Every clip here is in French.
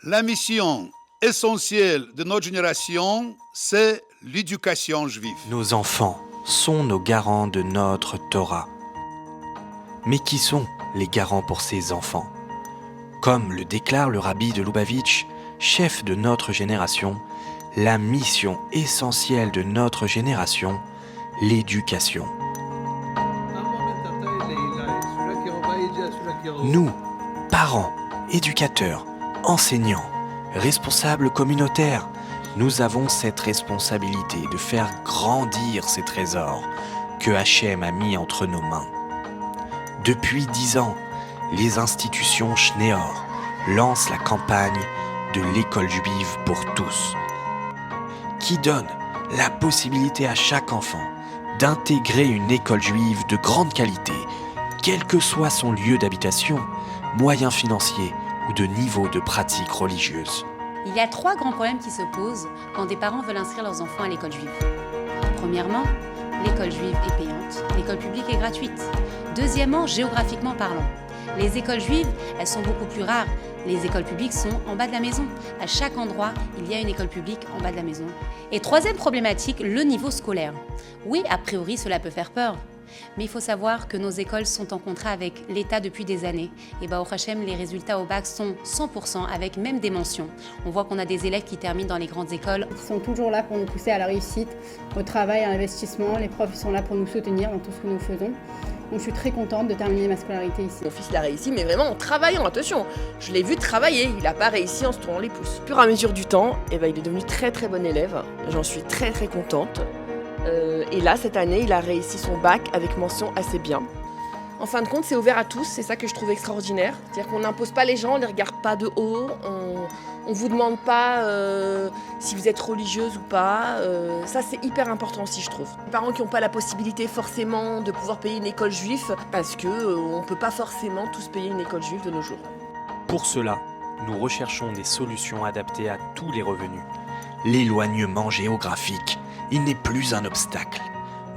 La mission essentielle de notre génération, c'est l'éducation juive. Nos enfants sont nos garants de notre Torah. Mais qui sont les garants pour ces enfants? Comme le déclare le rabbi de Lubavitch, chef de notre génération, la mission essentielle de notre génération, l'éducation. Nous, parents, éducateurs, enseignants, responsables communautaires, nous avons cette responsabilité de faire grandir ces trésors que Hachem a mis entre nos mains. Depuis 10 ans, les institutions Schneor lancent la campagne de l'école juive pour tous, qui donne la possibilité à chaque enfant d'intégrer une école juive de grande qualité, quel que soit son lieu d'habitation, moyens financiers ou de niveau de pratique religieuse. Il y a 3 grands problèmes qui se posent quand des parents veulent inscrire leurs enfants à l'école juive. Premièrement, l'école juive est payante, l'école publique est gratuite. Deuxièmement, géographiquement parlant, les écoles juives, elles sont beaucoup plus rares. Les écoles publiques sont en bas de la maison. À chaque endroit, il y a une école publique en bas de la maison. Et troisième problématique, le niveau scolaire. Oui, a priori, cela peut faire peur. Mais il faut savoir que nos écoles sont en contrat avec l'État depuis des années. Et Baruch Hashem, les résultats au bac sont 100% avec même des mentions. On voit qu'on a des élèves qui terminent dans les grandes écoles. Ils sont toujours là pour nous pousser à la réussite, au travail, à l'investissement. Les profs sont là pour nous soutenir dans tout ce que nous faisons. Donc je suis très contente de terminer ma scolarité ici. Mon fils il a réussi, mais vraiment en travaillant, attention. Je l'ai vu travailler, il n'a pas réussi en se tournant les pouces. Au fur et à mesure du temps, il est devenu très très bon élève. J'en suis très très contente. Et là, cette année, il a réussi son bac avec mention assez bien. En fin de compte, c'est ouvert à tous, c'est ça que je trouve extraordinaire. C'est-à-dire qu'on n'impose pas les gens, on ne les regarde pas de haut, on ne vous demande pas si vous êtes religieuse ou pas. Ça, c'est hyper important aussi, je trouve. Les parents qui n'ont pas la possibilité forcément de pouvoir payer une école juive, parce qu'on ne peut pas forcément tous payer une école juive de nos jours. Pour cela, nous recherchons des solutions adaptées à tous les revenus. L'éloignement géographique, il n'est plus un obstacle.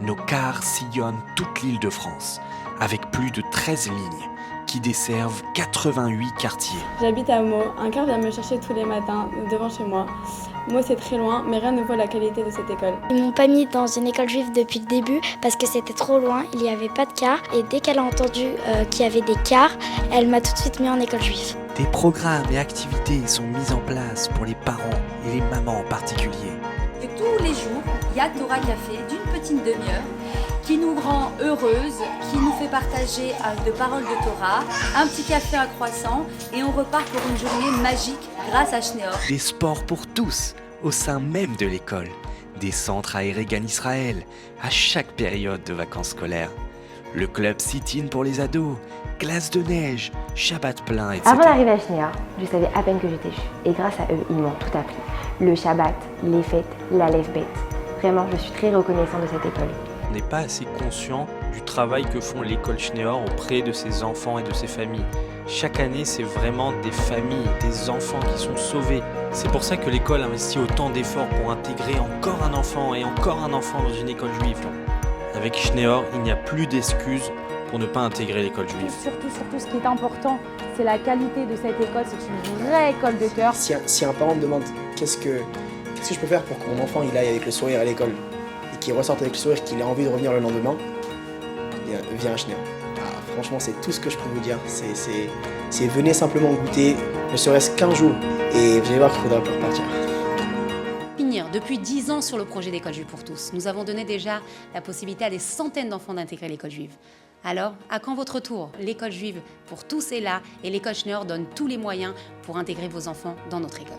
Nos cars sillonnent toute l'île de France, avec plus de 13 lignes qui desservent 88 quartiers. J'habite à Meaux, un car vient me chercher tous les matins devant chez moi. Meaux c'est très loin, mais rien ne vaut la qualité de cette école. Ils m'ont pas mis dans une école juive depuis le début parce que c'était trop loin, il n'y avait pas de car. Et dès qu'elle a entendu qu'il y avait des cars, elle m'a tout de suite mis en école juive. Des programmes et activités sont mis en place pour les parents et les mamans en particulier. Et tous les jours, il y a Torah Café d'une petite demi-heure qui nous rend heureuses, qui nous fait partager de paroles de Torah, un petit café, un croissant, et on repart pour une journée magique grâce à Schneor. Des sports pour tous, au sein même de l'école. Des centres aérés Gan Israël, à chaque période de vacances scolaires. Le club sit-in pour les ados, glace de neige, Shabbat plein, etc. Avant d'arriver à Schneor, je savais à peine que j'étais juive. Et grâce à eux, ils m'ont tout appris. Le Shabbat, les fêtes, la lève-bête. Vraiment, je suis très reconnaissante de cette école. On n'est pas assez conscient du travail que font l'école Schneor auprès de ses enfants et de ses familles. Chaque année, c'est vraiment des familles, des enfants qui sont sauvés. C'est pour ça que l'école investit autant d'efforts pour intégrer encore un enfant et encore un enfant dans une école juive. Avec Schneor, il n'y a plus d'excuses pour ne pas intégrer l'école juive. Surtout, ce qui est important, c'est la qualité de cette école. C'est une vraie école de cœur. Si un parent me demande qu'est-ce que je peux faire pour que mon enfant il aille avec le sourire à l'école et qu'il ressorte avec le sourire, qu'il ait envie de revenir le lendemain, viens à Schneor. Franchement, c'est tout ce que je peux vous dire. C'est venez simplement goûter, ne serait-ce qu'un jour, et vous allez voir qu'il faudra pas repartir. Depuis 10 ans sur le projet d'école juive pour tous, nous avons donné déjà la possibilité à des centaines d'enfants d'intégrer l'école juive. Alors, à quand votre tour? L'école juive pour tous est là et l'école Schneor donne tous les moyens pour intégrer vos enfants dans notre école.